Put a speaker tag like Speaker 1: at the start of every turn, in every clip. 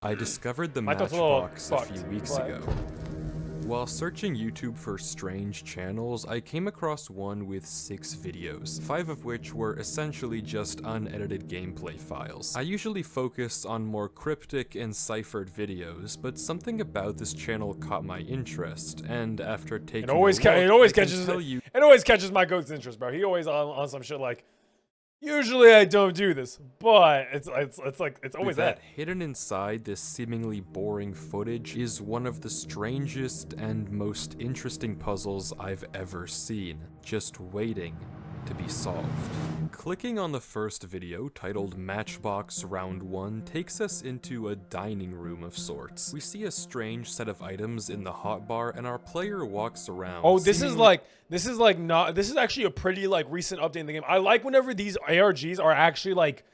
Speaker 1: I discovered the
Speaker 2: My thoughts a little
Speaker 1: Matchbox a few weeks
Speaker 2: but-
Speaker 1: ago. While searching YouTube for strange channels, I came across one with 6 videos, 5 of which were essentially just unedited gameplay files. I usually focus on more cryptic and ciphered videos, but something about this channel caught my interest, and after taking
Speaker 2: It always catches my goat's interest, bro. He always on some shit like, usually I don't do this, but it's always that.
Speaker 1: Hidden inside this seemingly boring footage is one of the strangest and most interesting puzzles I've ever seen, just waiting to be solved. Clicking on the first video, titled Matchbox Round 1, takes us into a dining room of sorts. We see a strange set of items in the hotbar, and our player walks around.
Speaker 2: Oh, this is actually a pretty like recent update in the game. I like whenever these ARGs are actually like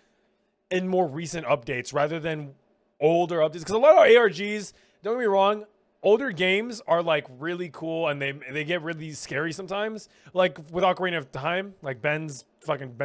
Speaker 2: in more recent updates rather than older updates. Because a lot of ARGs, don't get me wrong, older games are like really cool and they get really scary sometimes. Like with Ocarina of Time, like Ben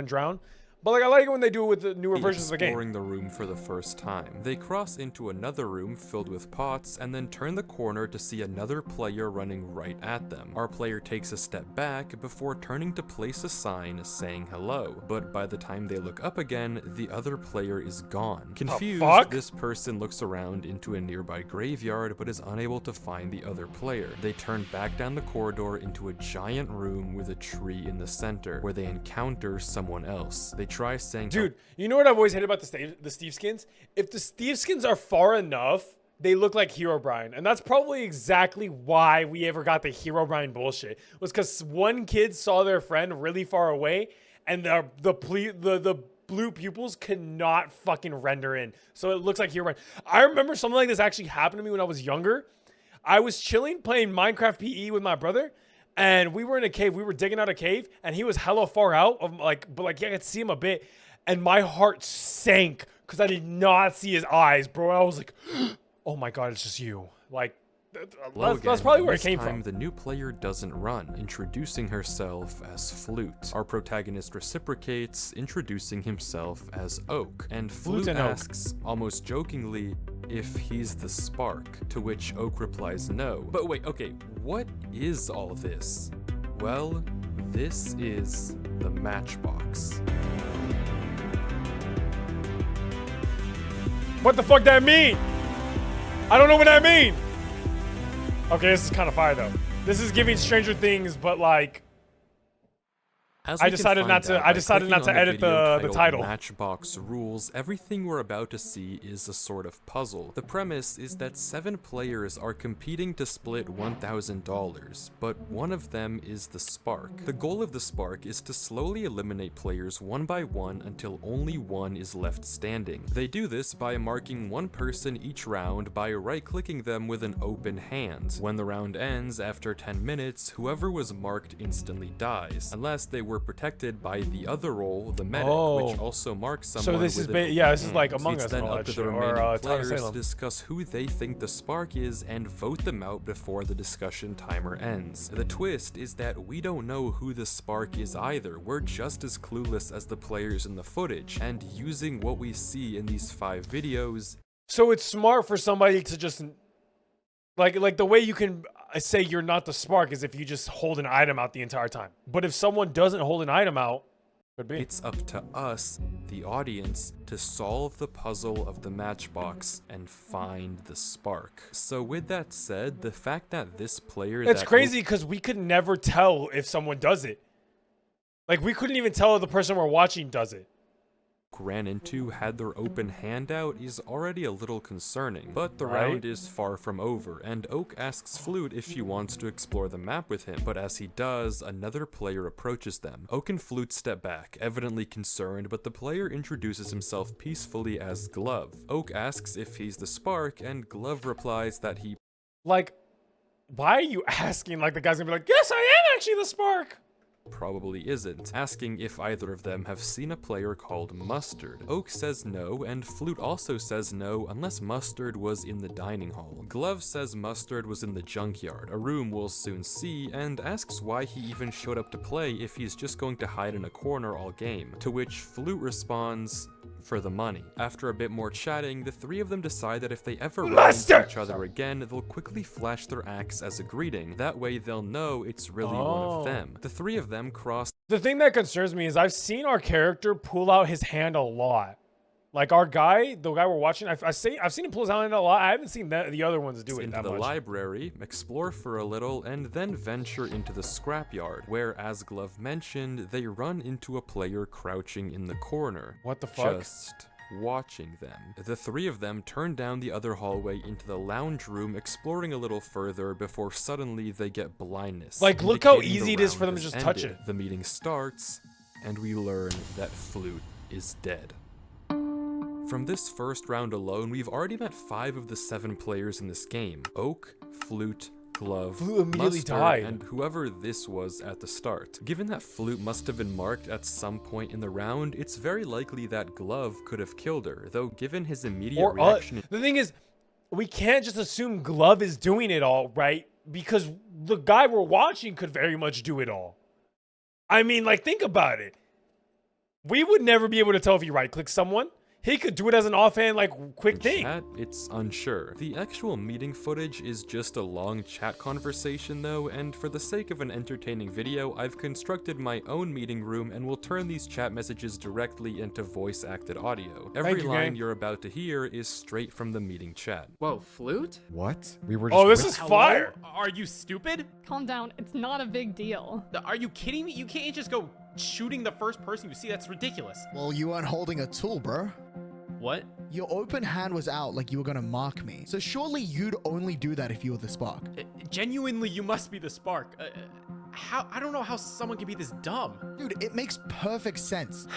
Speaker 2: Drown. But like I like it when they do it with the newer versions of the game.
Speaker 1: Exploring the room for the first time, they cross into another room filled with pots and then turn the corner to see another player running right at them. Our player takes a step back before turning to place a sign saying hello, but by the time they look up again, the other player is gone. Confused, this person looks around into a nearby graveyard but is unable to find the other player. They turn back down the corridor into a giant room with a tree in the center, where they encounter someone else. They try saying,
Speaker 2: dude, you know what I've always hated about the Steve skins? If the Steve skins are far enough, they look like Herobrine. And that's probably exactly why we ever got the Herobrine bullshit. Was because one kid saw their friend really far away and the blue pupils could not fucking render in. So it looks like Herobrine. I remember something like this actually happened to me when I was younger. I was chilling playing Minecraft PE with my brother. And we were in a cave. We were digging out a cave, and he was hella far out. But yeah, I could see him a bit, and my heart sank because I did not see his eyes, bro. I was like, "Oh my god, it's just you!" Like, that's probably where it came from.
Speaker 1: The new player doesn't run, introducing herself as Flute. Our protagonist reciprocates, introducing himself as Oak, and Flute asks, almost jokingly, if he's the Spark, to which Oak replies no. But wait, okay, what is all this? Well, this is the Matchbox.
Speaker 2: What the fuck that mean? I don't know what that mean. Okay, this is kind of fire though. This is giving Stranger Things, but like, I decided not to edit the title.
Speaker 1: Matchbox rules. Everything we're about to see is a sort of puzzle. The premise is that 7 players are competing to split $1,000, but one of them is the Spark. The goal of the Spark is to slowly eliminate players one by one until only one is left standing. They do this by marking one person each round by right-clicking them with an open hand. When the round ends after 10 minutes, whoever was marked instantly dies, unless they were protected by the other role, the medic, which also marks someone.
Speaker 2: So this
Speaker 1: with
Speaker 2: this is like Among Us.
Speaker 1: It's then up to the remaining players to discuss who they think the Spark is and vote them out before the discussion timer ends. The twist is that we don't know who the Spark is either. We're just as clueless as the players in the footage, and using what we see in these 5 videos.
Speaker 2: So it's smart for somebody to just like the way you can say you're not the Spark is if you just hold an item out the entire time. But if someone doesn't hold an item out,
Speaker 1: it's up to us, the audience, to solve the puzzle of the Matchbox and find the Spark. So with that said, the fact that this player...
Speaker 2: It's crazy because we could never tell if someone does it. Like, we couldn't even tell if the person we're watching does it.
Speaker 1: Ran into had their open hand out is already a little concerning, but the round is far from over, and Oak asks Flute if she wants to explore the map with him, but as he does, another player approaches them. Oak and Flute step back, evidently concerned, but the player introduces himself peacefully as Glove. Oak asks if he's the Spark, and Glove replies that he...
Speaker 2: Like, why are you asking? Like, the guy's gonna be like, yes, I am actually the Spark!
Speaker 1: Probably isn't, asking if either of them have seen a player called Mustard. Oak says no, and Flute also says no unless Mustard was in the dining hall. Glove says Mustard was in the junkyard, a room we'll soon see, and asks why he even showed up to play if he's just going to hide in a corner all game, to which Flute responds, for the money. After a bit more chatting, the three of them decide that if they ever run
Speaker 2: Master!
Speaker 1: into each other again, they'll quickly flash their axe as a greeting. That way they'll know it's really one of them. The three of them cross.
Speaker 2: The thing that concerns me is I've seen our character pull out his hand a lot. Like our guy, the guy we're watching, I've seen him pull his hand a lot. I haven't seen the other ones do it
Speaker 1: into
Speaker 2: that
Speaker 1: the
Speaker 2: much.
Speaker 1: library, explore for a little, and then venture into the scrapyard, where, as Glove mentioned, they run into a player crouching in the corner.
Speaker 2: What the fuck?
Speaker 1: Just watching them. The three of them turn down the other hallway into the lounge room, exploring a little further before suddenly they get blindness.
Speaker 2: Like, look how
Speaker 1: indicating
Speaker 2: easy
Speaker 1: the
Speaker 2: it is for
Speaker 1: round
Speaker 2: them to
Speaker 1: has
Speaker 2: just touch
Speaker 1: ended.
Speaker 2: it.
Speaker 1: The meeting starts, and we learn that Flute is dead. From this first round alone, we've already met 5 of the 7 players in this game. Oak, Flute, Glove,
Speaker 2: Flute immediately
Speaker 1: Mustard,
Speaker 2: died.
Speaker 1: and whoever this was at the start. Given that Flute must have been marked at some point in the round, it's very likely that Glove could have killed her, though given his immediate reaction...
Speaker 2: The thing is, we can't just assume Glove is doing it all, right? Because the guy we're watching could very much do it all. I mean, like, think about it. We would never be able to tell if he right-clicks someone. He could do it as an offhand, like, quick thing.
Speaker 1: Chat, it's unsure. The actual meeting footage is just a long chat conversation though, and for the sake of an entertaining video, I've constructed my own meeting room and will turn these chat messages directly into voice-acted audio. Every line you're about to hear is straight from the meeting chat.
Speaker 3: Whoa, Flute?
Speaker 4: What? We were just...
Speaker 2: Oh, this is fire.
Speaker 5: Are you stupid?
Speaker 6: Calm down. It's not a big deal.
Speaker 5: Are you kidding me? You can't just go shooting the first person you see. That's ridiculous.
Speaker 7: Well, you weren't holding a tool, bro.
Speaker 5: What?
Speaker 7: Your open hand was out like you were gonna mark me. So surely you'd only do that if you were the spark.
Speaker 5: Genuinely, you must be the spark. How? I don't know how someone can be this dumb.
Speaker 7: Dude, it makes perfect sense.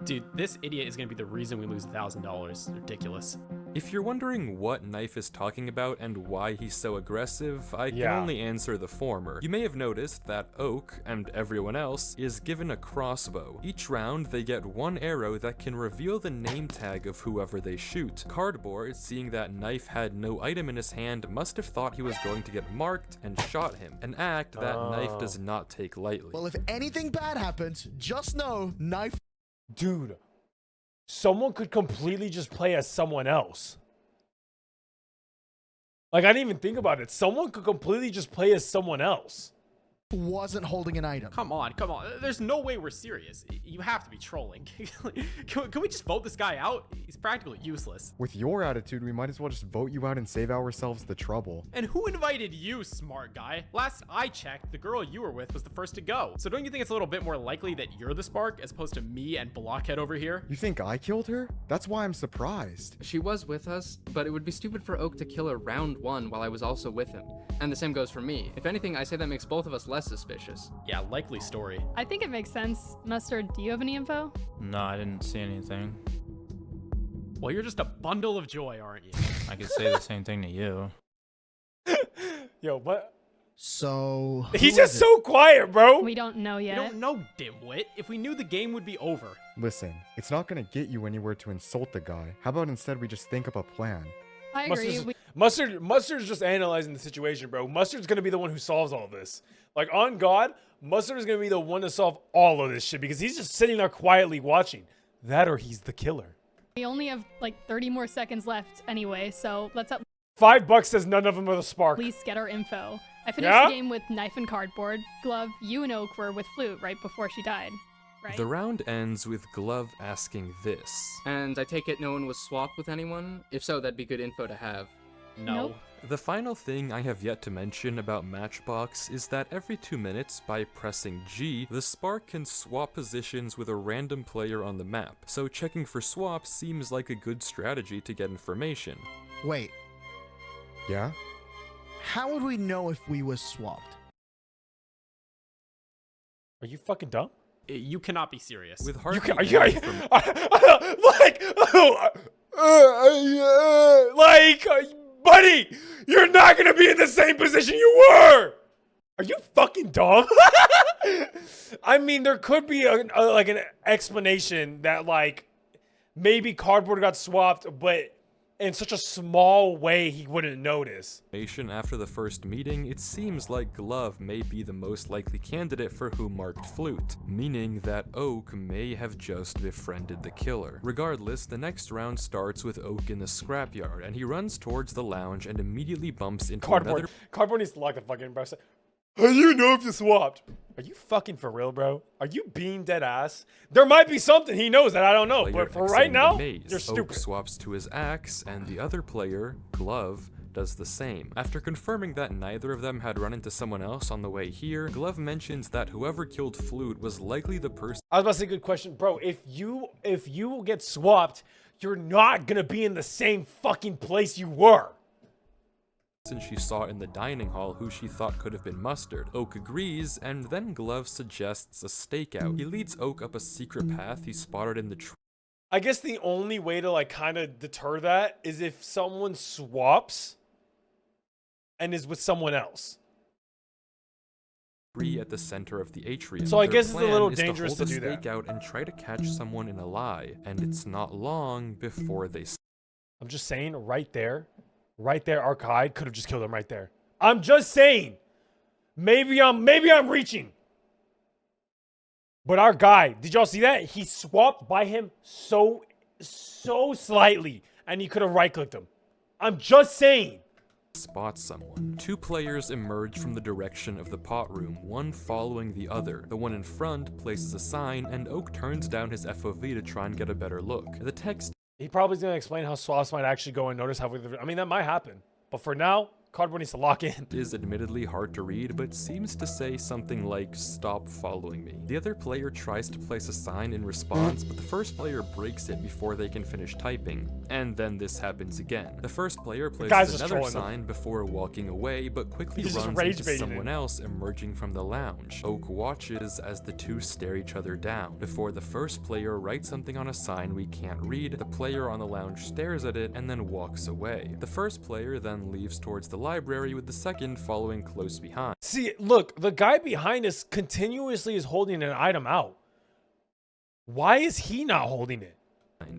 Speaker 5: Dude, this idiot is gonna be the reason we lose $1,000. Ridiculous.
Speaker 1: If you're wondering what Knife is talking about and why he's so aggressive, I can only answer the former. You may have noticed that Oak, and everyone else, is given a crossbow. Each round, they get one arrow that can reveal the name tag of whoever they shoot. Cardboard, seeing that Knife had no item in his hand, must have thought he was going to get marked and shot him, an act that Knife does not take lightly.
Speaker 7: Well, if anything bad happens, just know Knife...
Speaker 2: Dude, someone could completely just play as someone else. Like, I didn't even think about it. Someone could completely just play as someone else.
Speaker 7: wasn't holding an item.
Speaker 5: Come on, come on. There's no way we're serious. You have to be trolling. Can we just vote this guy out? He's practically useless.
Speaker 4: With your attitude, we might as well just vote you out and save ourselves the trouble.
Speaker 5: And who invited you, smart guy? Last I checked, the girl you were with was the first to go. So don't you think it's a little bit more likely that you're the spark as opposed to me and Blockhead over here?
Speaker 4: You think I killed her? That's why I'm surprised.
Speaker 3: She was with us, but it would be stupid for Oak to kill her round one while I was also with him. And the same goes for me. If anything, I say that makes both of us less suspicious.
Speaker 5: Yeah, likely story.
Speaker 6: I think it makes sense. Mustard, do you have any info?
Speaker 8: No, I didn't see anything.
Speaker 5: Well, you're just a bundle of joy, aren't you?
Speaker 8: I could say the same thing to you.
Speaker 2: Yo, what?
Speaker 7: So
Speaker 2: He's just so quiet, bro.
Speaker 6: We don't know
Speaker 5: You
Speaker 6: yet.
Speaker 5: don't know, dimwit. If we knew the game would be over.
Speaker 4: Listen, it's not gonna get you anywhere to insult the guy. How about instead we just think up a plan?
Speaker 6: I agree.
Speaker 2: Mustard's just analyzing the situation, bro. Mustard's gonna be the one who solves all this. Like, on God, Mustard is gonna be the one to solve all of this shit because he's just sitting there quietly watching. That or he's the killer.
Speaker 6: We only have like 30 more seconds left anyway, so let's at
Speaker 2: $5 says none of them are the spark.
Speaker 6: least get our info. I finished
Speaker 2: Yeah?
Speaker 6: the game with Knife and Cardboard. Glove, you and Oak were with Flute right before she died, right?
Speaker 1: The round ends with Glove asking this.
Speaker 3: And I take it no one was swapped with anyone? If so, that'd be good info to have.
Speaker 5: No.
Speaker 6: Nope.
Speaker 1: The final thing I have yet to mention about Matchbox is that every 2 minutes, by pressing G, the spark can swap positions with a random player on the map, so checking for swaps seems like a good strategy to get information.
Speaker 7: Wait,
Speaker 4: Yeah?
Speaker 7: how would we know if we were swapped?
Speaker 2: Are you fucking dumb?
Speaker 5: You cannot be serious.
Speaker 1: With
Speaker 2: You
Speaker 1: hardly
Speaker 2: can,
Speaker 1: any
Speaker 2: are you,
Speaker 1: inform-
Speaker 2: buddy, you're not gonna be in the same position you were. Are you fucking dumb? I mean, there could be like an explanation that like maybe Cardboard got swapped, but in such a small way he wouldn't notice.
Speaker 1: After the first meeting, it seems like Glove may be the most likely candidate for who marked Flute, meaning that Oak may have just befriended the killer. Regardless, the next round starts with Oak in the scrapyard, and he runs towards the lounge and immediately bumps into another.
Speaker 2: Cardboard needs to lock the fucking bro. How do you know if you swapped? Are you fucking for real, bro? Are you being dead ass? There might be something he knows that I don't know, but for right now, you're stupid.
Speaker 1: Oak swaps to his axe, and the other player, Glove, does the same. After confirming that neither of them had run into someone else on the way here, Glove mentions that whoever killed Flute was likely the person.
Speaker 2: I was about to say, good question, bro. If you get swapped, you're not gonna be in the same fucking place you were.
Speaker 1: She saw in the dining hall who she thought could have been Mustard. Oak agrees, and then Glove suggests a stakeout. He leads Oak up a secret path he spotted in the tree.
Speaker 2: I guess the only way to like kind of deter that is if someone swaps and is with someone else.
Speaker 1: At the center of the atrium.
Speaker 2: So I guess it's a little
Speaker 1: Their plan
Speaker 2: dangerous
Speaker 1: is
Speaker 2: to
Speaker 1: hold
Speaker 2: do
Speaker 1: a
Speaker 2: that.
Speaker 1: stakeout and try to catch someone in a lie, and it's not long before they.
Speaker 2: I'm just saying, right there, our guide could have just killed him right there. I'm just saying, maybe I'm reaching. But our guy, did y'all see that? He swapped by him so slightly, and he could have right-clicked him. I'm just saying.
Speaker 1: Spots someone. Two players emerge from the direction of the pot room, one following the other. The one in front places a sign, and Oak turns down his FOV to try and get a better look. The text.
Speaker 2: He probably is going to explain how swaps might actually go and notice how I mean, that might happen. But for now, Cardboard needs to lock in.
Speaker 1: Is admittedly hard to read, but seems to say something like, "Stop following me." The other player tries to place a sign in response, but the first player breaks it before they can finish typing. And then this happens again. The first player places another sign before walking away, but quickly runs into someone else emerging from the lounge. Oak watches as the two stare each other down. Before the first player writes something on a sign we can't read, the player on the lounge stares at it and then walks away. The first player then leaves towards the library, with the second following close behind.
Speaker 2: See, look, the guy behind us continuously is holding an item out. Why is he not holding it?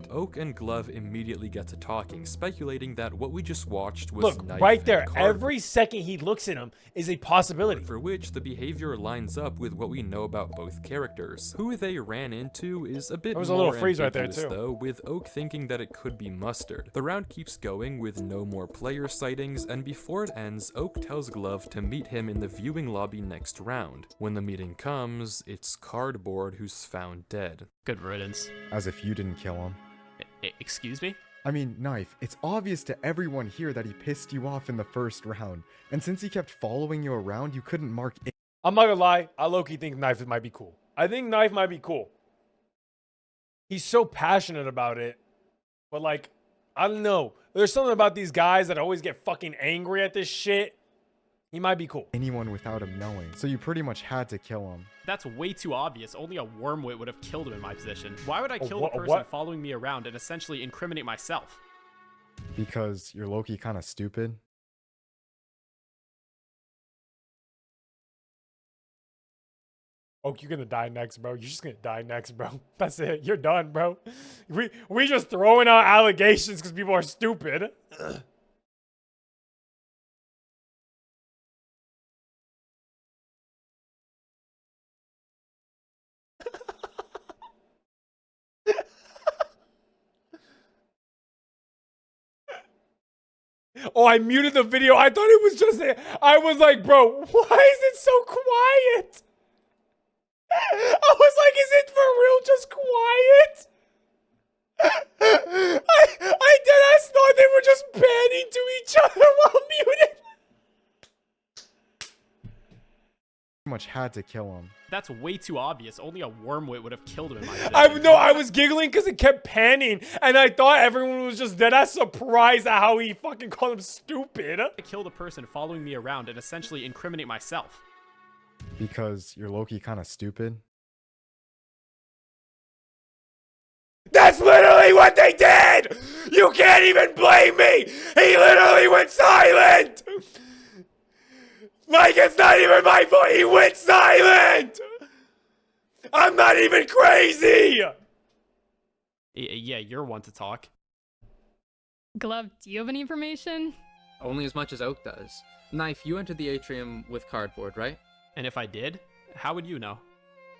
Speaker 1: Oak and Glove immediately get to talking, speculating that what we just watched was
Speaker 2: look right there. Every second he looks at him is a possibility.
Speaker 1: For which the behavior lines up with what we know about both characters. Who they ran into is a bit more
Speaker 2: a little freeze right there too,
Speaker 1: though, with Oak thinking that it could be Mustard. The round keeps going with no more player sightings, and before it ends, Oak tells Glove to meet him in the viewing lobby next round. When the meeting comes, it's Cardboard who's found dead.
Speaker 5: Good riddance.
Speaker 4: As if you didn't kill him.
Speaker 5: Excuse me?
Speaker 4: I mean, Knife, it's obvious to everyone here that he pissed you off in the first round. And since he kept following you around, you couldn't mark it.
Speaker 2: I'm not gonna lie, I low-key think Knife might be cool. I think Knife might be cool. He's so passionate about it. But like, I don't know. There's something about these guys that always get fucking angry at this shit. He might be cool.
Speaker 4: Anyone without him knowing. So you pretty much had to kill him.
Speaker 5: That's way too obvious. Only a wormwit would have killed him in my position. Why would I kill the person following me around and essentially incriminate myself?
Speaker 4: Because you're low-key kind of stupid.
Speaker 2: Oak, you're gonna die next, bro. You're just gonna die next, bro. That's it. You're done, bro. We just throwing out allegations because people are stupid. Oh, I muted the video. I thought it was just I was like, bro, why is it so quiet? I was like, is it for real just quiet? I deadass thought they were just panning to each other while muted.
Speaker 4: Much had to kill him.
Speaker 5: That's way too obvious. Only a wormwit would have killed him in my position.
Speaker 2: I was giggling because it kept panning, and I thought everyone was just deadass surprised at how he fucking called him stupid.
Speaker 5: I killed a person following me around and essentially incriminate myself.
Speaker 4: Because you're low-key kind of stupid.
Speaker 2: That's literally what they did! You can't even blame me! He literally went silent! Like it's not even my fault, he went silent! I'm not even crazy!
Speaker 5: Yeah, you're one to talk.
Speaker 6: Glove, do you have any information?
Speaker 3: Only as much as Oak does. Knife, you entered the atrium with cardboard, right?
Speaker 5: And if I did, how would you know?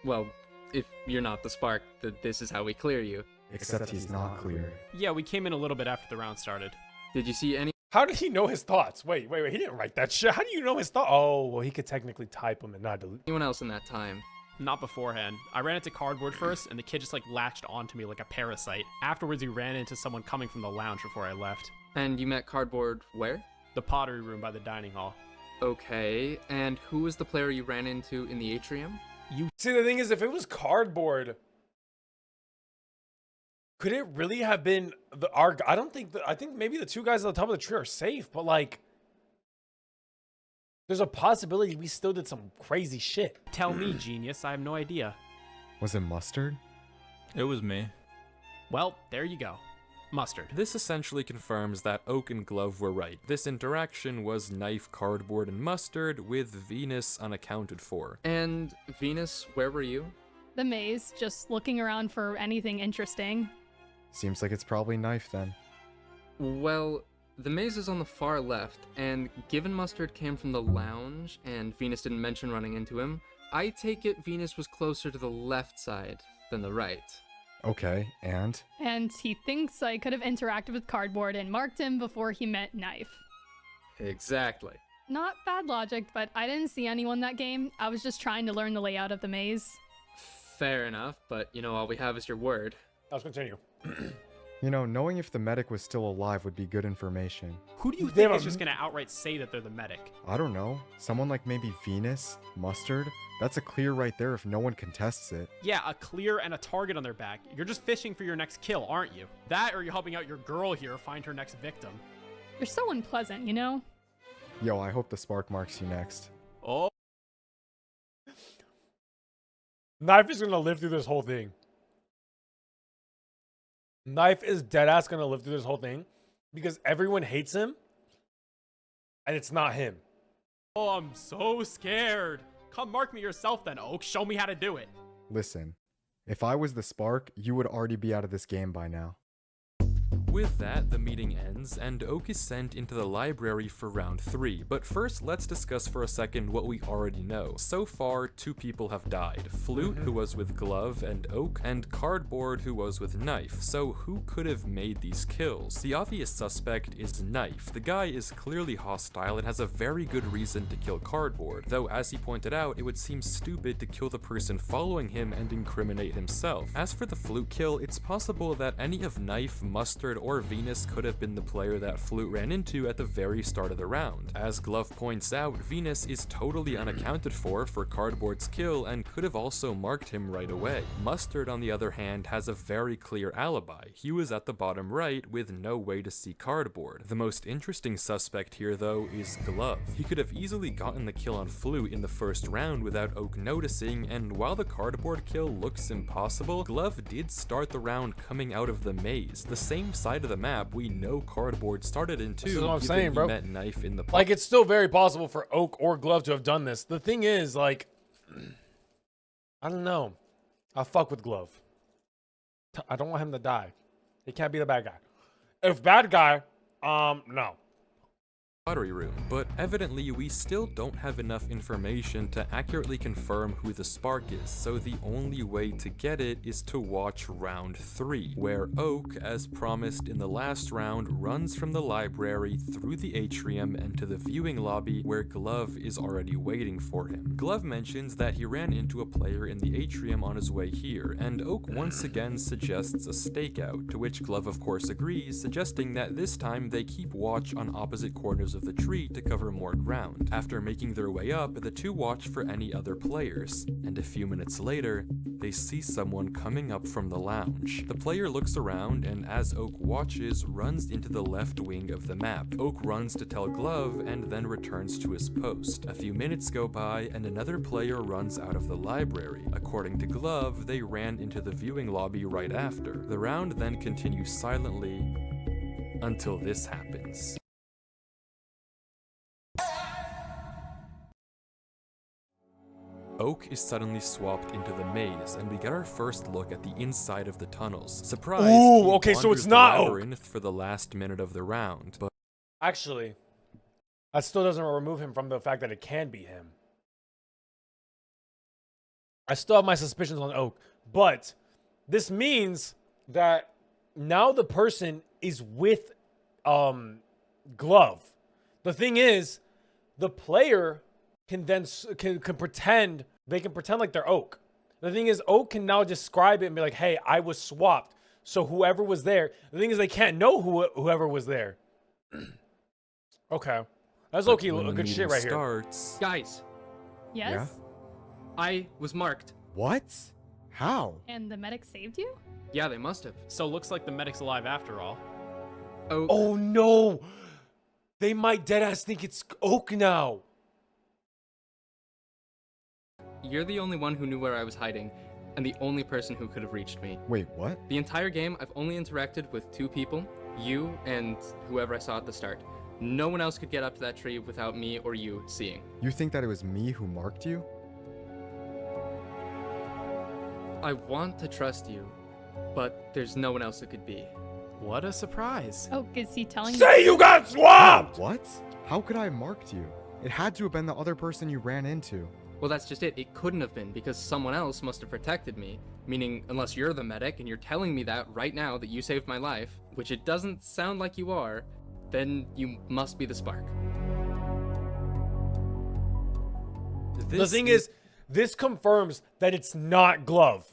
Speaker 3: Well, if you're not the spark, this is how we clear you.
Speaker 4: Except he's not clear.
Speaker 5: Yeah, we came in a little bit after the round started.
Speaker 3: Did you see any?
Speaker 2: How did he know his thoughts? Wait. He didn't write that shit. How do you know his thoughts? Oh, well, he could technically type them and not delete.
Speaker 3: Anyone else in that time?
Speaker 5: Not beforehand. I ran into cardboard first, and the kid just like latched onto me like a parasite. Afterwards, he ran into someone coming from the lounge before I left.
Speaker 3: And you met cardboard where?
Speaker 5: The pottery room by the dining hall.
Speaker 3: Okay, and who was the player you ran into in the atrium?
Speaker 2: See, the thing is, if it was cardboard, could it really have been our? I don't think. I think maybe the two guys at the top of the tree are safe, but like, there's a possibility we still did some crazy shit.
Speaker 5: Tell me, genius. I have no idea.
Speaker 4: Was it Mustard?
Speaker 8: It was me.
Speaker 5: Well, there you go. Mustard.
Speaker 1: This essentially confirms that Oak and Glove were right. This interaction was Knife, Cardboard, and Mustard, with Venus unaccounted for.
Speaker 3: And Venus, where were you?
Speaker 6: The maze, just looking around for anything interesting.
Speaker 4: Seems like it's probably Knife then.
Speaker 3: Well, the maze is on the far left, and given Mustard came from the lounge, and Venus didn't mention running into him, I take it Venus was closer to the left side than the right.
Speaker 4: Okay, and?
Speaker 6: And he thinks I could have interacted with Cardboard and marked him before he met Knife.
Speaker 3: Exactly.
Speaker 6: Not bad logic, but I didn't see anyone that game. I was just trying to learn the layout of the maze.
Speaker 3: Fair enough, but all we have is your word.
Speaker 2: Let's continue.
Speaker 4: You know, knowing if the medic was still alive would be good information.
Speaker 5: Who do you
Speaker 2: They
Speaker 5: think
Speaker 2: have
Speaker 5: is
Speaker 2: a-
Speaker 5: just gonna outright say that they're the medic?
Speaker 4: I don't know. Someone like maybe Venus? Mustard? That's a clear right there if no one contests it.
Speaker 5: Yeah, a clear and a target on their back. You're just fishing for your next kill, aren't you? That or you're helping out your girl here find her next victim.
Speaker 6: You're so unpleasant, you know?
Speaker 4: Yo, I hope the spark marks you next.
Speaker 5: Oh.
Speaker 2: Knife is gonna live through this whole thing. Knife is deadass gonna live through this whole thing because everyone hates him, and it's not him.
Speaker 5: Oh, I'm so scared. Come mark me yourself then, Oak. Show me how to do it.
Speaker 4: Listen, if I was the spark, you would already be out of this game by now.
Speaker 1: With that, the meeting ends, and Oak is sent into the library for round 3. But first, let's discuss for a second what we already know. So far, 2 people have died. Flute, who was with Glove and Oak, and Cardboard, who was with Knife. So who could have made these kills? The obvious suspect is Knife. The guy is clearly hostile and has a very good reason to kill Cardboard, though as he pointed out, it would seem stupid to kill the person following him and incriminate himself. As for the Flute kill, it's possible that any of Knife, Mustard, or Venus could have been the player that Flute ran into at the very start of the round. As Glove points out, Venus is totally unaccounted for Cardboard's kill and could have also marked him right away. Mustard, on the other hand, has a very clear alibi. He was at the bottom right with no way to see Cardboard. The most interesting suspect here, though, is Glove. He could have easily gotten the kill on Flute in the first round without Oak noticing, and while the Cardboard kill looks impossible, Glove did start the round coming out of the maze, the same side of the map we know Cardboard started into.
Speaker 2: This is what I'm
Speaker 1: given
Speaker 2: saying,
Speaker 1: he
Speaker 2: bro.
Speaker 1: met Knife in the
Speaker 2: Like, it's still very possible for Oak or Glove to have done this. The thing is, like, I don't know. I fuck with Glove. I don't want him to die. He can't be the bad guy. If bad guy, no.
Speaker 1: pottery room, but evidently we still don't have enough information to accurately confirm who the spark is, so the only way to get it is to watch round 3, where Oak, as promised in the last round, runs from the library through the atrium and to the viewing lobby where Glove is already waiting for him. Glove mentions that he ran into a player in the atrium on his way here, and Oak once again suggests a stakeout, to which Glove of course agrees, suggesting that this time they keep watch on opposite corners of the tree to cover more ground. After making their way up, the two watch for any other players, and a few minutes later, they see someone coming up from the lounge. The player looks around and, as Oak watches, runs into the left wing of the map. Oak runs to tell Glove and then returns to his post. A few minutes go by and another player runs out of the library. According to Glove, they ran into the viewing lobby right after. The round then continues silently until this happens. Oak is suddenly swapped into the maze, and we get our first look at the inside of the tunnels. Surprise!
Speaker 2: Ooh,
Speaker 1: he
Speaker 2: okay, so
Speaker 1: wanders
Speaker 2: it's not
Speaker 1: the
Speaker 2: Oak.
Speaker 1: labyrinth for the last minute of the round, but
Speaker 2: Actually, that still doesn't remove him from the fact that it can be him. I still have my suspicions on Oak, but this means that now the person is with Glove. The thing is, the player can then can pretend, they can pretend like they're Oak. The thing is, Oak can now describe it and be like, hey, I was swapped. So whoever was there, the thing is they can't know whoever was there. Okay. That's
Speaker 1: but
Speaker 2: okay,
Speaker 1: when
Speaker 2: a
Speaker 1: the
Speaker 2: good shit
Speaker 1: meeting
Speaker 2: right here.
Speaker 1: starts,
Speaker 3: Guys,
Speaker 6: Yes?
Speaker 3: I was marked.
Speaker 4: What? How?
Speaker 6: And the medic saved you?
Speaker 3: Yeah, they must have.
Speaker 5: So looks like the medic's alive after all.
Speaker 3: Oh,
Speaker 2: Oh no! They might deadass think it's Oak now.
Speaker 3: you're the only one who knew where I was hiding, and the only person who could have reached me.
Speaker 4: Wait, what?
Speaker 3: The entire game, I've only interacted with 2 people, you and whoever I saw at the start. No one else could get up to that tree without me or you seeing.
Speaker 4: You think that it was me who marked you?
Speaker 3: I want to trust you, but there's no one else it could be.
Speaker 5: What a surprise.
Speaker 6: Oh, is he telling you?
Speaker 2: Say you got swapped!
Speaker 4: What? How could I have marked you? It had to have been the other person you ran into.
Speaker 3: Well, that's just it. It couldn't have been because someone else must have protected me. Meaning, unless you're the medic and you're telling me that right now that you saved my life, which it doesn't sound like you are, then you must be the spark.
Speaker 2: The thing is, this confirms that it's not Glove.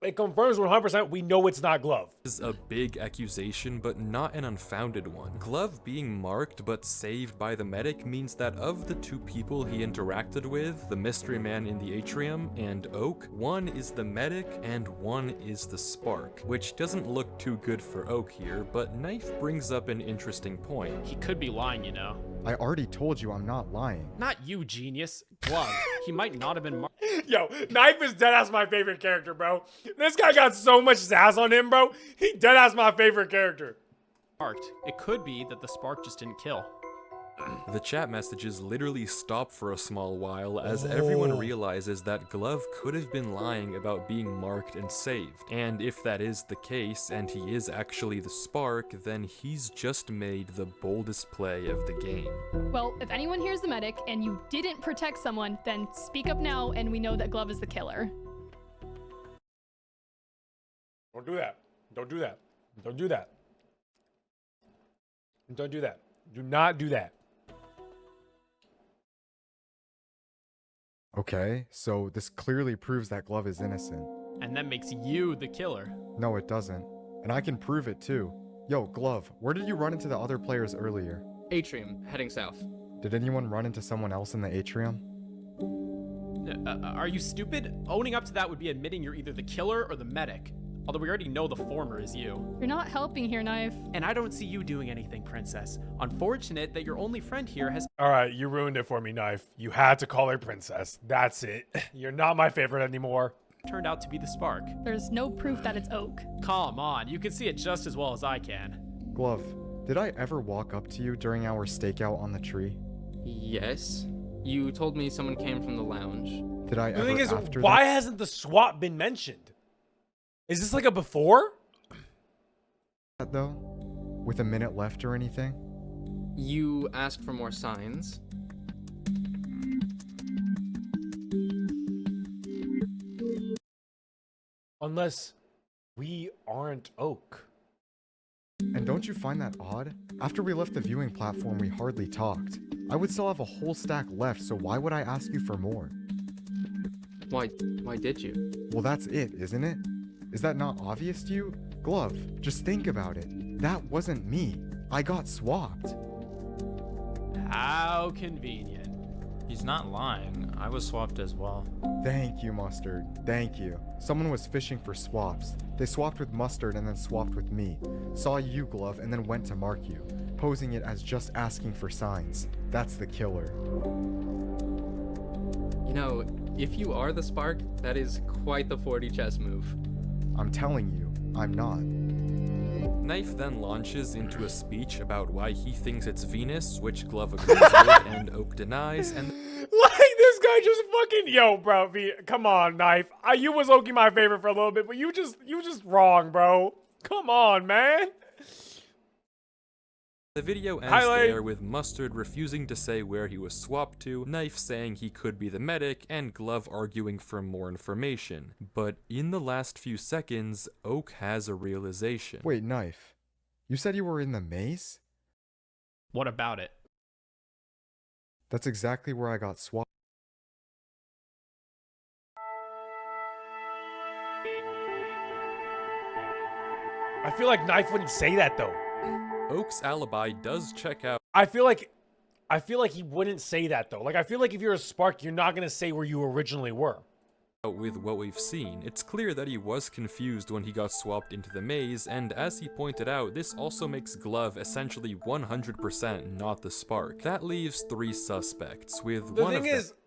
Speaker 2: It confirms 100% we know it's not Glove.
Speaker 1: is a big accusation, but not an unfounded one. Glove being marked but saved by the medic means that of the 2 people he interacted with, the mystery man in the atrium and Oak, one is the medic and one is the spark, which doesn't look too good for Oak here, but Knife brings up an interesting point.
Speaker 5: He could be lying, you know.
Speaker 4: I already told you I'm not lying.
Speaker 5: Not you, genius. Glove. He might not have been
Speaker 2: Yo, Knife is deadass my favorite character, bro. This guy got so much sass on him, bro. He deadass my favorite character.
Speaker 5: marked. It could be that the spark just didn't kill.
Speaker 1: The chat messages literally stop for a small while as everyone realizes that Glove could have been lying about being marked and saved. And if that is the case, and he is actually the spark, then he's just made the boldest play of the game.
Speaker 6: Well, if anyone here's the medic and you didn't protect someone, then speak up now and we know that Glove is the killer.
Speaker 2: Don't do that. Don't do that. Don't do that. Don't do that. Do not do that.
Speaker 4: Okay, so this clearly proves that Glove is innocent.
Speaker 5: And that makes you the killer.
Speaker 4: No, it doesn't. And I can prove it too. Yo, Glove, where did you run into the other players earlier?
Speaker 3: Atrium, heading south.
Speaker 4: Did anyone run into someone else in the atrium?
Speaker 5: Are you stupid? Owning up to that would be admitting you're either the killer or the medic. Although we already know the former is you.
Speaker 6: You're not helping here, Knife.
Speaker 5: And I don't see you doing anything, Princess. Unfortunate that your only friend here has
Speaker 2: All right, you ruined it for me, Knife. You had to call her Princess. That's it. You're not my favorite anymore.
Speaker 5: turned out to be the spark.
Speaker 6: There's no proof that it's Oak.
Speaker 5: Come on, you can see it just as well as I can.
Speaker 4: Glove, did I ever walk up to you during our stakeout on the tree?
Speaker 3: Yes. You told me someone came from the lounge.
Speaker 4: Did I
Speaker 2: The
Speaker 4: ever
Speaker 2: thing is,
Speaker 4: after
Speaker 2: why
Speaker 4: that?
Speaker 2: hasn't the swap been mentioned? Is this like a before?
Speaker 4: Though? With a minute left or anything?
Speaker 3: You asked for more signs.
Speaker 2: Unless we aren't Oak.
Speaker 4: And don't you find that odd? After we left the viewing platform, we hardly talked. I would still have a whole stack left, so why would I ask you for more?
Speaker 3: Why did you?
Speaker 4: Well, that's it, isn't it? Is that not obvious to you? Glove, just think about it. That wasn't me. I got swapped.
Speaker 5: How convenient.
Speaker 8: He's not lying. I was swapped as well.
Speaker 4: Thank you, Mustard. Thank you. Someone was fishing for swaps. They swapped with Mustard and then swapped with me. Saw you, Glove, and then went to mark you, posing it as just asking for signs. That's the killer.
Speaker 3: You know, if you are the spark, that is quite the 4D chess move.
Speaker 4: I'm telling you, I'm not.
Speaker 1: Knife then launches into a speech about why he thinks it's Venus, which Glove agrees with and Oak denies, and
Speaker 2: Like, this guy just fucking bro. Come on, Knife. You was low-key my favorite for a little bit, but you just wrong, bro. Come on, man.
Speaker 1: The video ends
Speaker 2: Highlight.
Speaker 1: there with Mustard refusing to say where he was swapped to, Knife saying he could be the medic, and Glove arguing for more information. But in the last few seconds, Oak has a realization.
Speaker 4: Wait, Knife. You said you were in the maze?
Speaker 5: What about it?
Speaker 4: That's exactly where I got swapped.
Speaker 2: I feel like Knife wouldn't say that though.
Speaker 1: Oak's alibi does check out
Speaker 2: I feel like he wouldn't say that though. Like I feel like if you're a Spark, you're not gonna say where you originally were.
Speaker 1: with what we've seen. It's clear that he was confused when he got swapped into the maze, and as he pointed out, this also makes Glove essentially 100% not the Spark. That leaves 3 suspects, with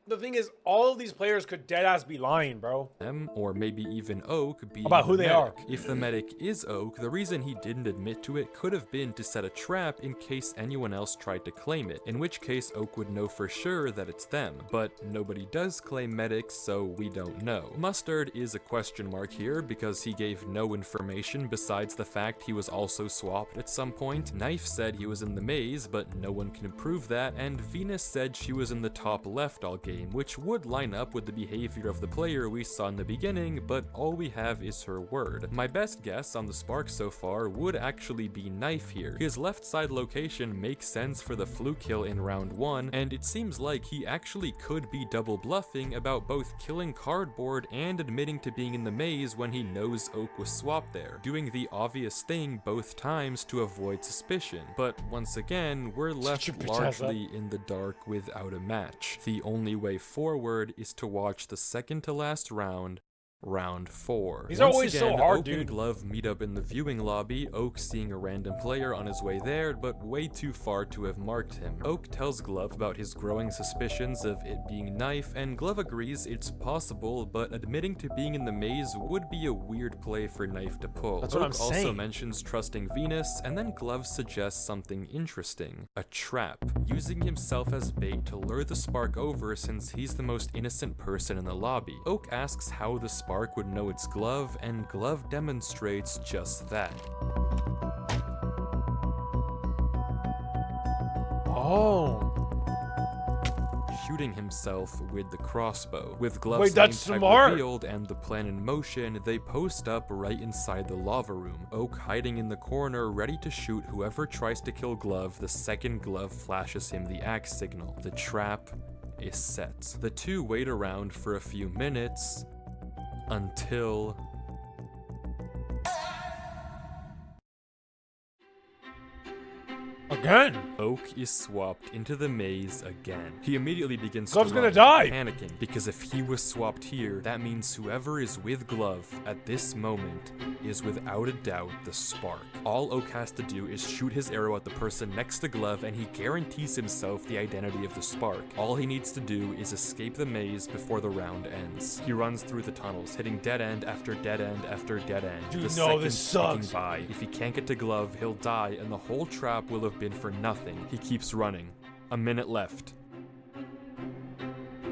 Speaker 2: The thing is, all of these players could deadass be lying, bro.
Speaker 1: them, or maybe even Oak, being
Speaker 2: About who
Speaker 1: the
Speaker 2: they
Speaker 1: medic.
Speaker 2: are.
Speaker 1: If the medic is Oak, the reason he didn't admit to it could have been to set a trap in case anyone else tried to claim it, in which case Oak would know for sure that it's them. But nobody does claim medics, so we don't know. Mustard is a question mark here because he gave no information besides the fact he was also swapped at some point. Knife said he was in the maze, but no one can prove that, and Venus said she was in the top left all game, which would line up with the behavior of the player we saw in the beginning, but all we have is her word. My best guess on the Spark so far would actually be Knife here. His left side location makes sense for the fluke kill in round 1, and it seems like he actually could be double bluffing about both killing Cardboard and admitting to being in the maze when he knows Oak was swapped there, doing the obvious thing both times to avoid suspicion. But once again, we're left largely in the dark without a match. The only way forward is to watch the second to last round, round 4.
Speaker 2: These are always so hard,
Speaker 1: Oak and
Speaker 2: dude.
Speaker 1: Glove meet up in the viewing lobby, Oak seeing a random player on his way there, but way too far to have marked him. Oak tells Glove about his growing suspicions of it being Knife, and Glove agrees it's possible, but admitting to being in the maze would be a weird play for Knife to pull.
Speaker 2: That's what
Speaker 1: Oak
Speaker 2: I'm
Speaker 1: also
Speaker 2: saying.
Speaker 1: mentions trusting Venus, and then Glove suggests something interesting. A trap, using himself as bait to lure the Spark over since he's the most innocent person in the lobby. Oak asks how the Spark would know it's Glove, and Glove demonstrates just that.
Speaker 2: Oh.
Speaker 1: Shooting himself with the crossbow. With Glove's
Speaker 2: Wait, that's
Speaker 1: name tag
Speaker 2: smart.
Speaker 1: revealed and the plan in motion, they post up right inside the lava room. Oak hiding in the corner, ready to shoot whoever tries to kill Glove the second Glove flashes him the axe signal. The trap is set. The two wait around for a few minutes until
Speaker 2: Again.
Speaker 1: Oak is swapped into the maze again. He immediately begins
Speaker 2: Glove's
Speaker 1: to
Speaker 2: gonna
Speaker 1: run,
Speaker 2: die.
Speaker 1: panicking, because if he was swapped here, that means whoever is with Glove at this moment is without a doubt the Spark. All Oak has to do is shoot his arrow at the person next to Glove, and he guarantees himself the identity of the Spark. All he needs to do is escape the maze before the round ends. He runs through the tunnels, hitting dead end after dead end after dead end.
Speaker 2: Dude,
Speaker 1: the
Speaker 2: no, this
Speaker 1: seconds ticking
Speaker 2: sucks.
Speaker 1: by. If he can't get to Glove, he'll die, and the whole trap will have been for nothing. He keeps running. A minute left.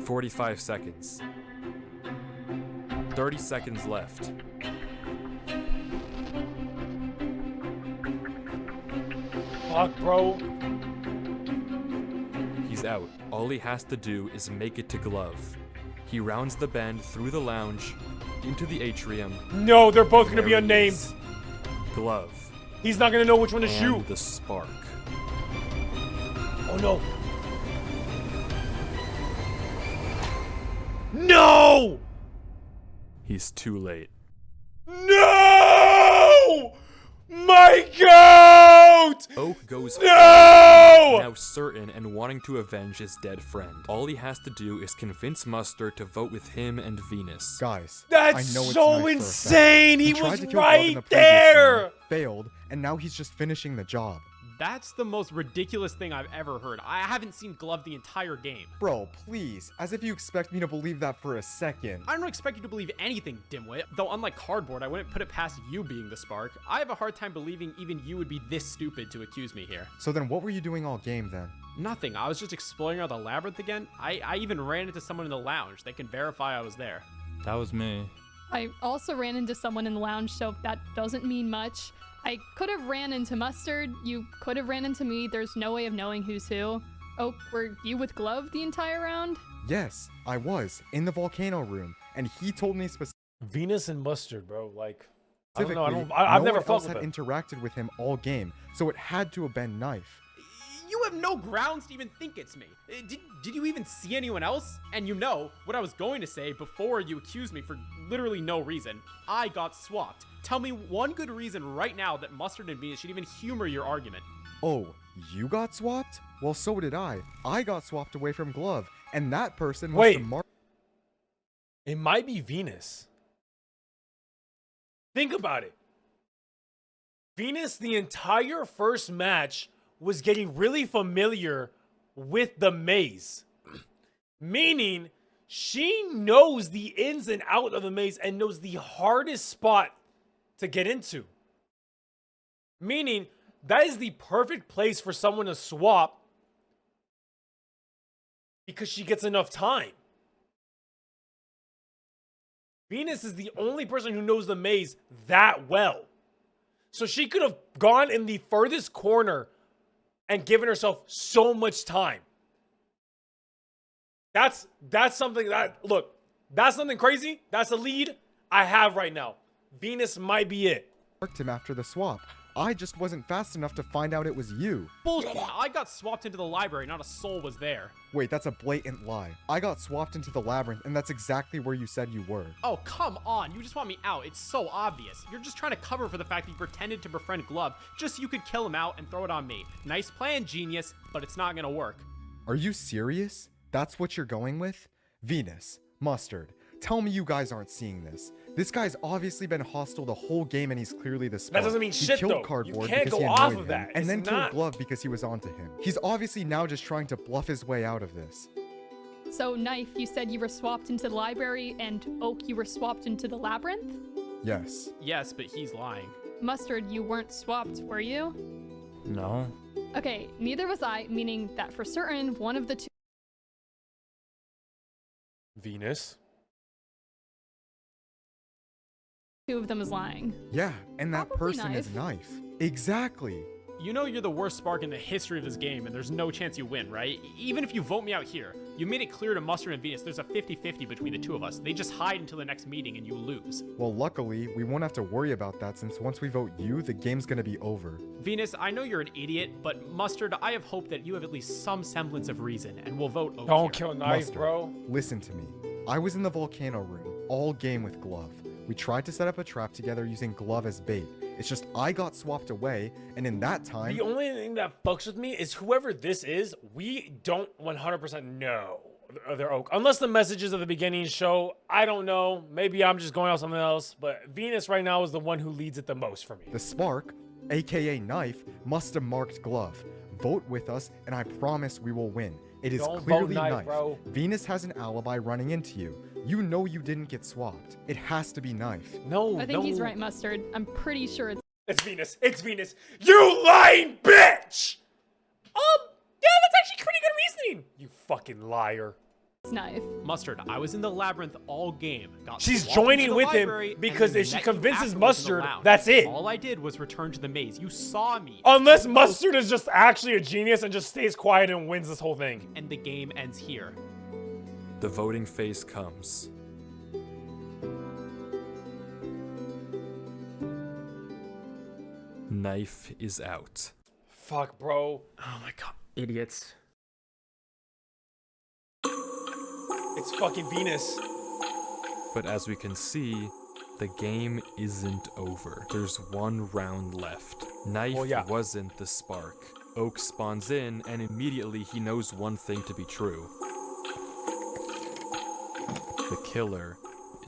Speaker 1: 45 seconds. 30 seconds left.
Speaker 2: Fuck, bro.
Speaker 1: He's out. All he has to do is make it to Glove. He rounds the bend through the lounge, into the atrium.
Speaker 2: No, they're both gonna be
Speaker 1: There he
Speaker 2: unnamed.
Speaker 1: is. Glove.
Speaker 2: He's not gonna know which one to
Speaker 1: And
Speaker 2: shoot.
Speaker 1: the Spark.
Speaker 2: Oh no. No!
Speaker 1: He's too late.
Speaker 2: No! My goat!
Speaker 1: Oak goes
Speaker 2: No!
Speaker 1: now certain and wanting to avenge his dead friend. All he has to do is convince Mustard to vote with him and Venus.
Speaker 4: Guys,
Speaker 2: That's
Speaker 4: I know it's
Speaker 2: so
Speaker 4: Knife for a fact.
Speaker 2: insane! He
Speaker 4: tried
Speaker 2: was
Speaker 4: to kill Glove in
Speaker 2: right
Speaker 4: the previous
Speaker 2: there!
Speaker 4: round, failed, and now he's just finishing the job.
Speaker 5: That's the most ridiculous thing I've ever heard. I haven't seen Glove the entire game.
Speaker 4: Bro, please, as if you expect me to believe that for a second.
Speaker 5: I don't expect you to believe anything, dimwit. Though unlike Cardboard, I wouldn't put it past you being the Spark. I have a hard time believing even you would be this stupid to accuse me here.
Speaker 4: So then what were you doing all game then?
Speaker 5: Nothing. I was just exploring around the labyrinth again. I even ran into someone in the lounge. They can verify I was there.
Speaker 8: That was me.
Speaker 6: I also ran into someone in the lounge, so that doesn't mean much. I could have ran into Mustard. You could have ran into me. There's no way of knowing who's who. Oh, were you with Glove the entire round?
Speaker 4: Yes, I was in the volcano room, and he told me
Speaker 2: Venus and Mustard, bro. Like, I don't
Speaker 4: specifically,
Speaker 2: know. I've
Speaker 4: no
Speaker 2: never
Speaker 4: one
Speaker 2: fought
Speaker 4: else
Speaker 2: with
Speaker 4: had
Speaker 2: him.
Speaker 4: interacted with him all game, so it had to have been Knife.
Speaker 5: You have no grounds to even think it's me. Did you even see anyone else? And you know what I was going to say before you accused me for literally no reason. I got swapped. Tell me one good reason right now that Mustard and Venus should even humor your argument.
Speaker 4: Oh, you got swapped? Well, so did I. I got swapped away from Glove, and that person was the
Speaker 2: It might be Venus. Think about it. Venus, the entire first match, was getting really familiar with the maze. Meaning, she knows the ins and out of the maze and knows the hardest spot to get into. Meaning, that is the perfect place for someone to swap because she gets enough time. Venus is the only person who knows the maze that well. So she could have gone in the furthest corner and given herself so much time. That's something that, look, that's something crazy. That's a lead I have right now. Venus might be it.
Speaker 4: marked him after the swap. I just wasn't fast enough to find out it was you.
Speaker 5: Bullshit. I got swapped into the library. Not a soul was there.
Speaker 4: Wait, that's a blatant lie. I got swapped into the labyrinth, and that's exactly where you said you were.
Speaker 5: Oh, come on. You just want me out. It's so obvious. You're just trying to cover for the fact that you pretended to befriend Glove just so you could kill him out and throw it on me. Nice plan, genius, but it's not gonna work.
Speaker 4: Are you serious? That's what you're going with? Venus, Mustard, tell me you guys aren't seeing this. This guy's obviously been hostile the whole game, and he's clearly the spy.
Speaker 2: That doesn't mean
Speaker 4: he
Speaker 2: shit,
Speaker 4: killed
Speaker 2: though.
Speaker 4: Cardboard
Speaker 2: You can't
Speaker 4: because
Speaker 2: go
Speaker 4: he
Speaker 2: off
Speaker 4: annoyed
Speaker 2: of
Speaker 4: him,
Speaker 2: that.
Speaker 4: and
Speaker 2: It's
Speaker 4: then
Speaker 2: not.
Speaker 4: killed Glove because he was onto him. He's obviously now just trying to bluff his way out of this.
Speaker 6: So, Knife, you said you were swapped into the library, and Oak, you were swapped into the labyrinth?
Speaker 4: Yes.
Speaker 5: Yes, but he's lying.
Speaker 6: Mustard, you weren't swapped, were you?
Speaker 8: No.
Speaker 6: Okay, neither was I, meaning that for certain, one of the
Speaker 2: Venus.
Speaker 6: two of them is lying.
Speaker 4: Yeah, and that
Speaker 6: Probably
Speaker 4: person is
Speaker 6: Knife.
Speaker 4: Knife. Exactly.
Speaker 5: You know you're the worst spark in the history of this game, and there's no chance you win, right? Even if you vote me out here, you made it clear to Mustard and Venus there's a 50-50 between the two of us. They just hide until the next meeting and you lose.
Speaker 4: Well, luckily, we won't have to worry about that since once we vote you, the game's gonna be over.
Speaker 5: Venus, I know you're an idiot, but Mustard, I have hope that you have at least some semblance of reason, and we'll vote Oak
Speaker 2: Don't
Speaker 5: here.
Speaker 2: kill Knife,
Speaker 4: Mustard,
Speaker 2: bro.
Speaker 4: listen to me. I was in the volcano room, all game with Glove. We tried to set up a trap together using Glove as bait. It's just I got swapped away, and in that time...
Speaker 2: The only thing that fucks with me is whoever this is, we don't 100% know they're Oak. Unless the messages at the beginning show, I don't know. Maybe I'm just going off something else. But Venus right now is the one who leads it the most for me.
Speaker 4: The Spark, aka Knife, must have marked Glove. Vote with us, and I promise we will win. It is
Speaker 2: Don't vote
Speaker 4: clearly
Speaker 2: Knife,
Speaker 4: Knife.
Speaker 2: bro.
Speaker 4: Venus has an alibi running into you. You know you didn't get swapped. It has to be Knife.
Speaker 2: No,
Speaker 6: I think he's right, Mustard. I'm pretty sure
Speaker 2: It's Venus. It's Venus. You lying bitch! Yeah, that's actually pretty good reasoning. You fucking liar.
Speaker 6: it's Knife.
Speaker 5: Mustard, I was in the labyrinth all game. Got
Speaker 2: She's
Speaker 5: swapped
Speaker 2: joining
Speaker 5: into the
Speaker 2: with him
Speaker 5: library, and
Speaker 2: because
Speaker 5: then
Speaker 2: if she
Speaker 5: met you
Speaker 2: convinces
Speaker 5: afterwards in the
Speaker 2: Mustard,
Speaker 5: lounge.
Speaker 2: that's it.
Speaker 5: All I did was return to the maze. You saw me.
Speaker 2: Unless Mustard is just actually a genius and just stays quiet and wins this whole thing.
Speaker 5: And the game ends here.
Speaker 1: The voting phase comes. Knife is out.
Speaker 2: Fuck, bro.
Speaker 5: Oh my god. Idiots.
Speaker 2: It's fucking Venus.
Speaker 1: But as we can see, the game isn't over. There's one round left. Knife
Speaker 2: Well, yeah.
Speaker 1: wasn't the spark. Oak spawns in, and immediately he knows one thing to be true. The killer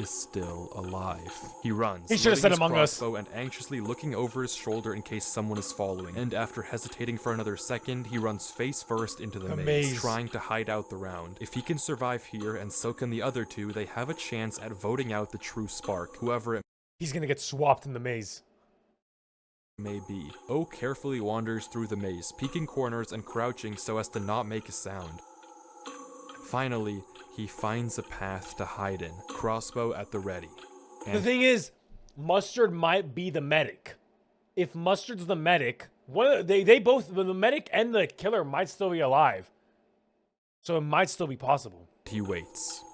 Speaker 1: is still alive. He runs,
Speaker 2: He should've
Speaker 1: loading
Speaker 2: said
Speaker 1: his
Speaker 2: Among Us.
Speaker 1: crossbow and anxiously looking over his shoulder in case someone is following. And after hesitating for another second, he runs face first into the maze, trying to hide out the round. If he can survive here, and so can the other two, they have a chance at voting out the true spark, whoever it
Speaker 2: He's gonna get swapped in the maze.
Speaker 1: may be. Oak carefully wanders through the maze, peeking corners and crouching so as to not make a sound. Finally, he finds a path to hide in, crossbow at the ready.
Speaker 2: The thing is, Mustard might be the medic. If Mustard's the medic, they both, the medic and the killer might still be alive. So it might still be possible.
Speaker 1: He waits.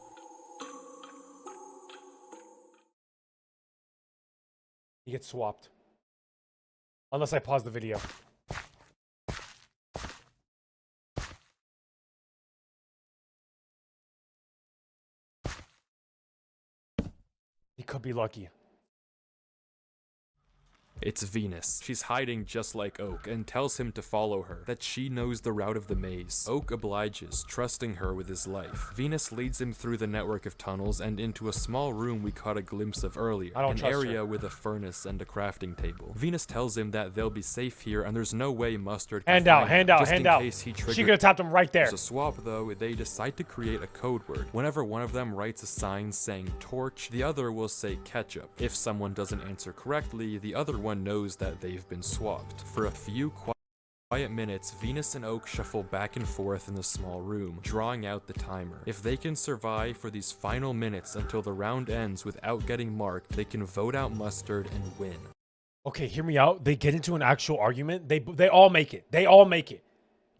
Speaker 2: He gets swapped. Unless I pause the video. He could be lucky.
Speaker 1: It's Venus. She's hiding just like Oak and tells him to follow her, that she knows the route of the maze. Oak obliges, trusting her with his life. Venus leads him through the network of tunnels and into a small room we caught a glimpse of earlier, an area with a furnace and a crafting table. Venus tells him that they'll be safe here and there's no way Mustard can find him, just in case he triggers.
Speaker 2: She could have tapped him right there.
Speaker 1: As a swap though, they decide to create a code word. Whenever one of them writes a sign saying torch, the other will say ketchup. If someone doesn't answer correctly, the other one knows that they've been swapped. For a few quiet minutes, Venus and Oak shuffle back and forth in the small room, drawing out the timer. If they can survive for these final minutes until the round ends without getting marked, they can vote out Mustard and win.
Speaker 2: Okay, hear me out. They get into an actual argument. They all make it. They all make it.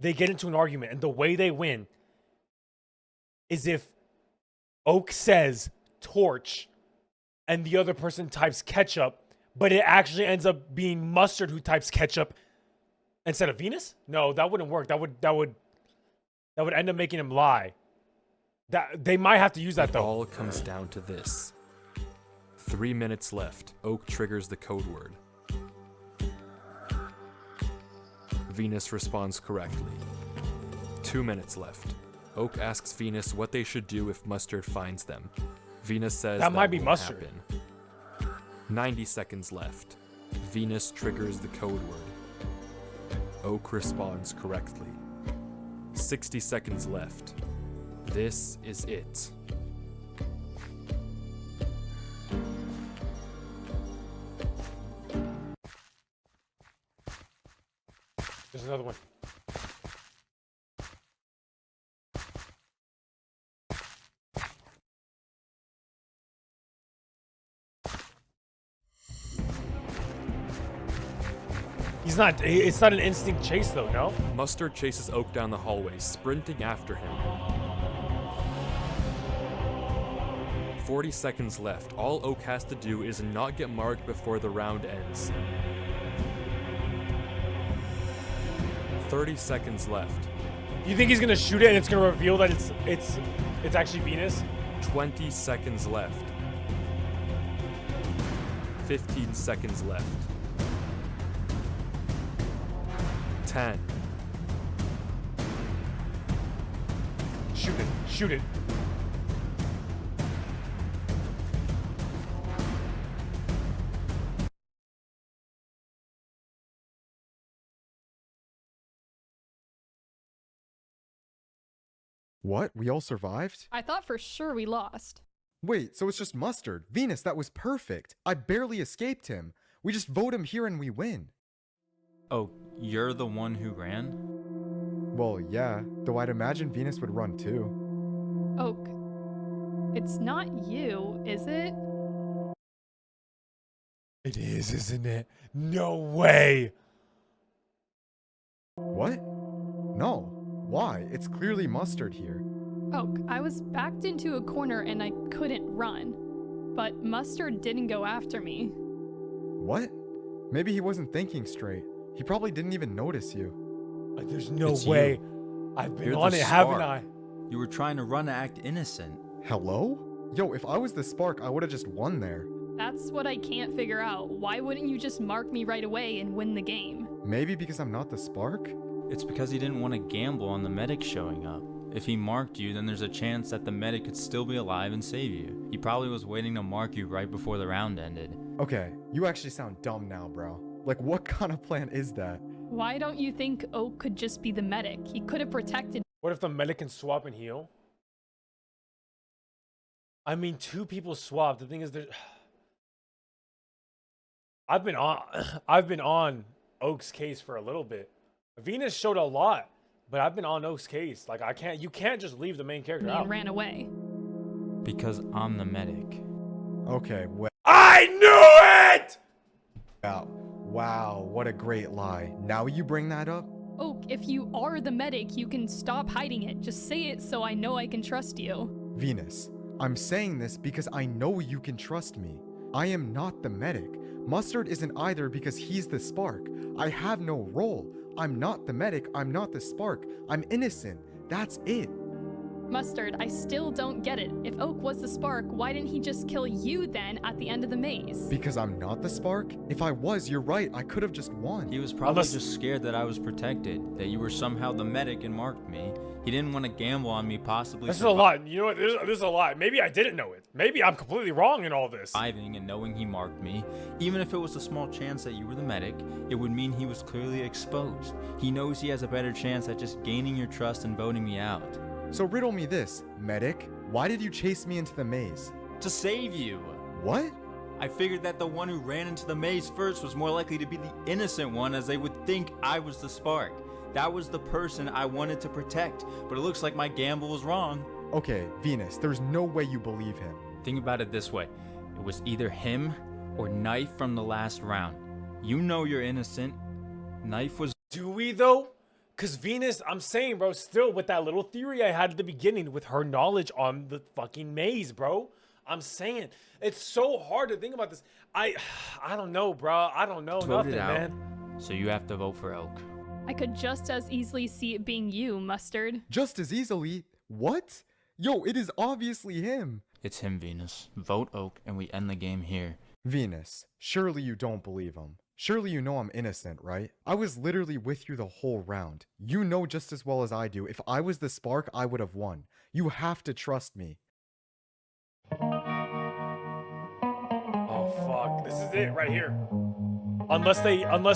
Speaker 2: They get into an argument, and the way they win is if Oak says torch and the other person types ketchup, but it actually ends up being Mustard who types ketchup instead of Venus? No, that wouldn't work. That would end up making him lie. That they might have to use that though.
Speaker 1: It all comes down to this. 3 minutes left. Oak triggers the code word. Venus responds correctly. 2 minutes left. Oak asks Venus what they should do if Mustard finds them. Venus says
Speaker 2: that might be
Speaker 1: won't
Speaker 2: Mustard.
Speaker 1: happen. 90 seconds left. Venus triggers the code word. Oak responds correctly. 60 seconds left. This is it.
Speaker 2: There's another one. It's not an instinct chase though, no?
Speaker 1: Mustard chases Oak down the hallway, sprinting after him. 40 seconds left. All Oak has to do is not get marked before the round ends. 30 seconds left.
Speaker 2: You think he's gonna shoot it and it's gonna reveal that it's actually Venus?
Speaker 1: 20 seconds left. 15 seconds left. 10.
Speaker 2: Shoot it. Shoot it.
Speaker 4: What? We all survived?
Speaker 6: I thought for sure we lost.
Speaker 4: Wait, so it's just Mustard. Venus, that was perfect. I barely escaped him. We just vote him here and we win.
Speaker 8: Oh, you're the one who ran?
Speaker 4: Well, yeah, though I'd imagine Venus would run too.
Speaker 6: Oak, it's not you, is it?
Speaker 2: It is, isn't it? No way.
Speaker 4: What? No. Why? It's clearly Mustard here.
Speaker 6: Oak, I was backed into a corner and I couldn't run. But Mustard didn't go after me.
Speaker 4: What? Maybe he wasn't thinking straight. He probably didn't even notice you.
Speaker 2: Like, there's no
Speaker 8: It's
Speaker 2: way.
Speaker 8: you.
Speaker 2: I've been
Speaker 8: You're
Speaker 2: on
Speaker 8: the
Speaker 2: it, haven't
Speaker 8: spark.
Speaker 2: I?
Speaker 8: You were trying to run to act innocent.
Speaker 4: Hello? Yo, if I was the spark, I would have just won there.
Speaker 6: That's what I can't figure out. Why wouldn't you just mark me right away and win the game?
Speaker 4: Maybe because I'm not the spark?
Speaker 8: It's because he didn't want to gamble on the medic showing up. If he marked you, then there's a chance that the medic could still be alive and save you. He probably was waiting to mark you right before the round ended.
Speaker 4: Okay, you actually sound dumb now, bro. Like, what kind of plan is that?
Speaker 6: Why don't you think Oak could just be the medic? He could have protected.
Speaker 2: What if the medic can swap and heal? I mean, two people swap. The thing is, I've been on Oak's case for a little bit. Venus showed a lot, but I've been on Oak's case. Like you can't just leave the main character out.
Speaker 6: And ran away.
Speaker 8: Because I'm the medic.
Speaker 4: Okay, well,
Speaker 2: I knew it!
Speaker 4: wow, what a great lie. Now you bring that up?
Speaker 6: Oak, if you are the medic, you can stop hiding it. Just say it so I know I can trust you.
Speaker 4: Venus, I'm saying this because I know you can trust me. I am not the medic. Mustard isn't either because he's the spark. I have no role. I'm not the medic. I'm not the spark. I'm innocent. That's it.
Speaker 6: Mustard, I still don't get it. If Oak was the spark, why didn't he just kill you then at the end of the maze?
Speaker 4: Because I'm not the spark? If I was, you're right. I could have just won.
Speaker 8: He was probably just scared that I was protected, that you were somehow the medic and marked me. He didn't want to gamble on me possibly
Speaker 2: This is a lot. You know what? This is a lot. Maybe I didn't know it. Maybe I'm completely wrong in all this.
Speaker 8: surviving and knowing he marked me. Even if it was a small chance that you were the medic, it would mean he was clearly exposed. He knows he has a better chance at just gaining your trust and voting me out.
Speaker 4: So riddle me this, medic. Why did you chase me into the maze?
Speaker 8: To save you!
Speaker 4: What?
Speaker 8: I figured that the one who ran into the maze first was more likely to be the innocent one, as they would think I was the spark. That was the person I wanted to protect, but it looks like my gamble was wrong.
Speaker 4: Okay, Venus, there's no way you believe him.
Speaker 8: Think about it this way. It was either him or Knife from the last round. You know you're innocent. Knife was...
Speaker 2: Do we though? Because Venus, I'm saying, bro, still with that little theory I had at the beginning with her knowledge on the fucking maze, bro. I'm saying, it's so hard to think about this. I don't know, bro. I don't know nothing, man.
Speaker 8: So you have to vote for Oak.
Speaker 6: I could just as easily see it being you, Mustard.
Speaker 4: Just as easily? What? Yo, it is obviously him.
Speaker 8: It's him, Venus. Vote Oak and we end the game here.
Speaker 4: Venus, surely you don't believe him. Surely you know I'm innocent, right? I was literally with you the whole round. You know just as well as I do, if I was the spark, I would have won. You have to trust me.
Speaker 2: Oh fuck, this is it right here. Unless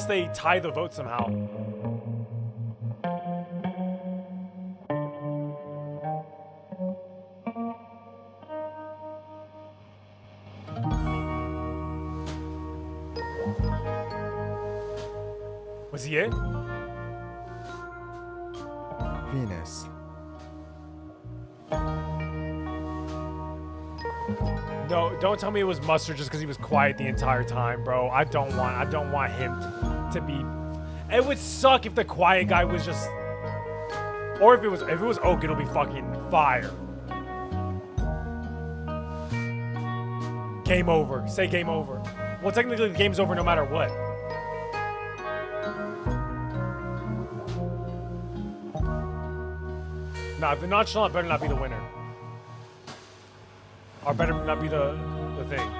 Speaker 2: they tie the vote somehow. Was he it?
Speaker 4: Venus.
Speaker 2: No, don't tell me it was Mustard just because he was quiet the entire time, bro. I don't want him to be. It would suck if the quiet guy was just, or if it was Oak, it'll be fucking fire. Game over. Say game over. Well, technically the game's over no matter what. Nah, the nonchalant better not be the winner. Or better not be the thing.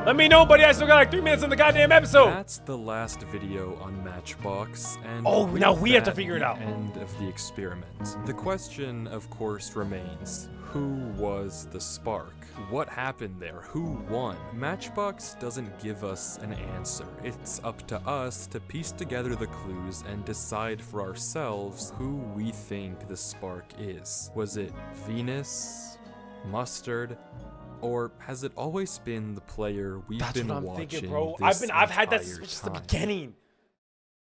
Speaker 2: Let me know, buddy. I still got like 3 minutes in the goddamn episode.
Speaker 1: That's the last video on Matchbox, and
Speaker 2: now we have to
Speaker 1: that,
Speaker 2: figure it
Speaker 1: the
Speaker 2: out.
Speaker 1: End of the experiment. The question, of course, remains: who was the spark? What happened there? Who won? Matchbox doesn't give us an answer. It's up to us to piece together the clues and decide for ourselves who we think the spark is. Was it Venus? Mustard? Or has it always been the player we've been
Speaker 2: what I'm
Speaker 1: watching?
Speaker 2: thinking, bro.
Speaker 1: This
Speaker 2: I've had that
Speaker 1: entire
Speaker 2: since the
Speaker 1: time?
Speaker 2: beginning.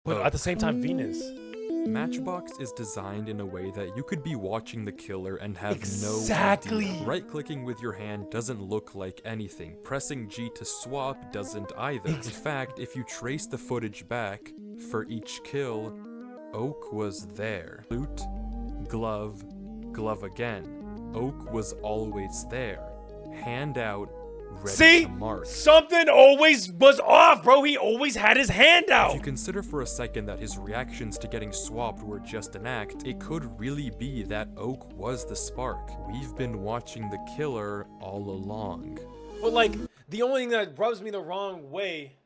Speaker 2: But at the same time, Venus.
Speaker 1: Matchbox is designed in a way that you could be watching the killer and have
Speaker 2: Exactly.
Speaker 1: no idea. Right-clicking with your hand doesn't look like anything. Pressing G to swap doesn't either. In fact, if you trace the footage back, for each kill, Oak was there. Loot, glove, glove again. Oak was always there. Hand out, ready
Speaker 2: See?
Speaker 1: to mark.
Speaker 2: Something always was off, bro. He always had his hand out.
Speaker 1: If you consider for a second that his reactions to getting swapped were just an act, it could really be that Oak was the spark. We've been watching the killer all along.
Speaker 2: But like, the only thing that rubs me the wrong way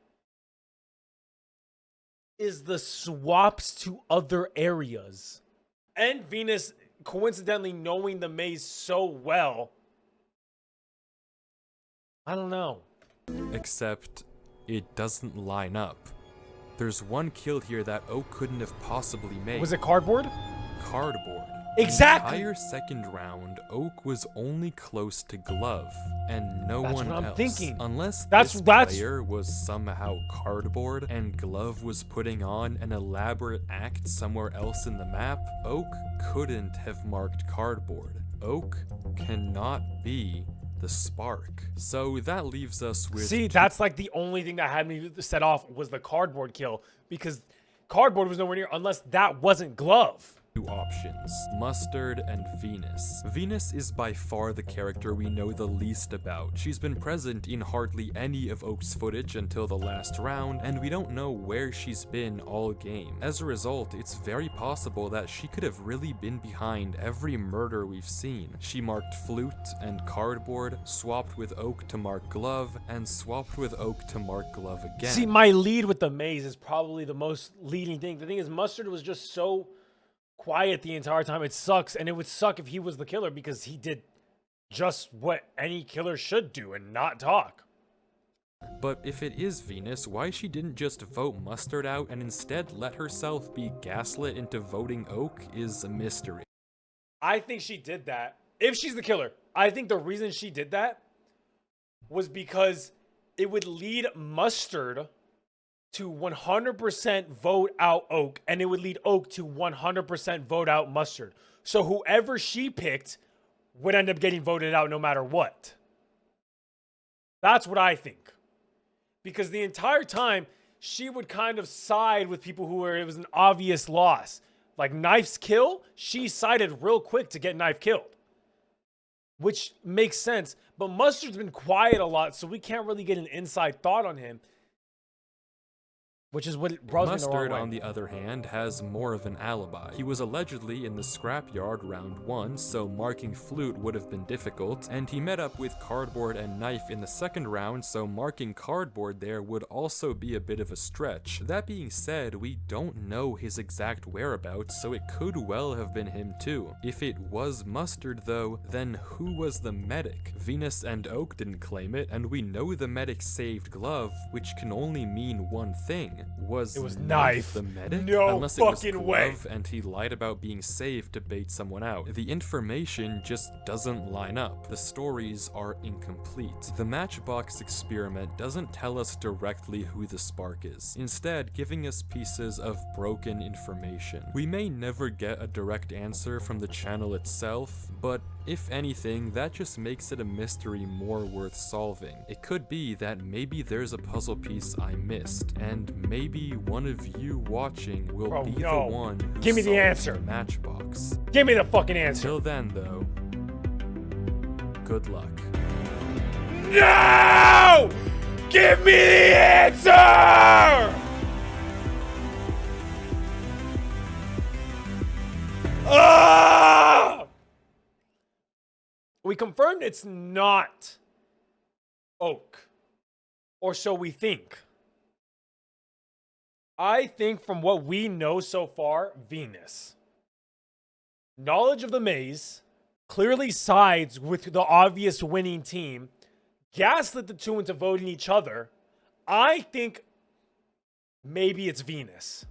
Speaker 2: is the swaps to other areas. And Venus coincidentally knowing the maze so well. I don't know.
Speaker 1: Except, it doesn't line up. There's one kill here that Oak couldn't have possibly made.
Speaker 2: Was it cardboard?
Speaker 1: cardboard.
Speaker 2: Exactly.
Speaker 1: The entire second round, Oak was only close to Glove, and no
Speaker 2: That's
Speaker 1: one
Speaker 2: what I'm
Speaker 1: else.
Speaker 2: thinking.
Speaker 1: Unless
Speaker 2: That's-
Speaker 1: this
Speaker 2: that's-
Speaker 1: player was somehow cardboard, and Glove was putting on an elaborate act somewhere else in the map, Oak couldn't have marked cardboard. Oak cannot be the spark. So that leaves us with...
Speaker 2: See, that's like the only thing that had me set off was the cardboard kill, because cardboard was nowhere near unless that wasn't Glove.
Speaker 1: Two options, Mustard and Venus. Venus is by far the character we know the least about. She's been present in hardly any of Oak's footage until the last round, and we don't know where she's been all game. As a result, it's very possible that she could have really been behind every murder we've seen. She marked flute and cardboard, swapped with Oak to mark Glove, and swapped with Oak to mark Glove again.
Speaker 2: See, my lead with the maze is probably the most leading thing. The thing is, Mustard was just so quiet the entire time. It sucks, and it would suck if he was the killer because he did just what any killer should do and not talk.
Speaker 1: But if it is Venus, why she didn't just vote Mustard out and instead let herself be gaslit into voting Oak is a mystery.
Speaker 2: I think she did that. If she's the killer, I think the reason she did that was because it would lead Mustard to 100% vote out Oak, and it would lead Oak to 100% vote out Mustard. So whoever she picked would end up getting voted out no matter what. That's what I think. Because the entire time, she would kind of side with people who were, it was an obvious loss. Like Knife's kill, she sided real quick to get Knife killed. Which makes sense. But Mustard's been quiet a lot, so we can't really get an inside thought on him. Which is what it rubs me the wrong
Speaker 1: Mustard,
Speaker 2: way.
Speaker 1: on the other hand, has more of an alibi. He was allegedly in the scrapyard round 1, so marking flute would have been difficult, and he met up with cardboard and Knife in the second round, so marking cardboard there would also be a bit of a stretch. That being said, we don't know his exact whereabouts, so it could well have been him too. If it was Mustard though, then who was the medic? Venus and Oak didn't claim it, and we know the medic saved Glove, which can only mean one thing.
Speaker 2: It was
Speaker 1: Knife
Speaker 2: Knife.
Speaker 1: the medic?
Speaker 2: No
Speaker 1: Unless it was
Speaker 2: fucking way.
Speaker 1: Glove and he lied about being saved to bait someone out. The information just doesn't line up. The stories are incomplete. The Matchbox experiment doesn't tell us directly who the spark is, instead giving us pieces of broken information. We may never get a direct answer from the channel itself, but if anything, that just makes it a mystery more worth solving. It could be that maybe there's a puzzle piece I missed, and maybe one of you watching will
Speaker 2: Bro,
Speaker 1: be
Speaker 2: no.
Speaker 1: the one who
Speaker 2: Give me the
Speaker 1: solves
Speaker 2: answer.
Speaker 1: Matchbox.
Speaker 2: Give me the fucking answer.
Speaker 1: Till then, though, good luck.
Speaker 2: No! Give me the answer! Ah! We confirmed it's not Oak. Or so we think. I think from what we know so far, Venus. Knowledge of the maze, clearly sides with the obvious winning team, gaslit the two into voting each other. I think maybe it's Venus.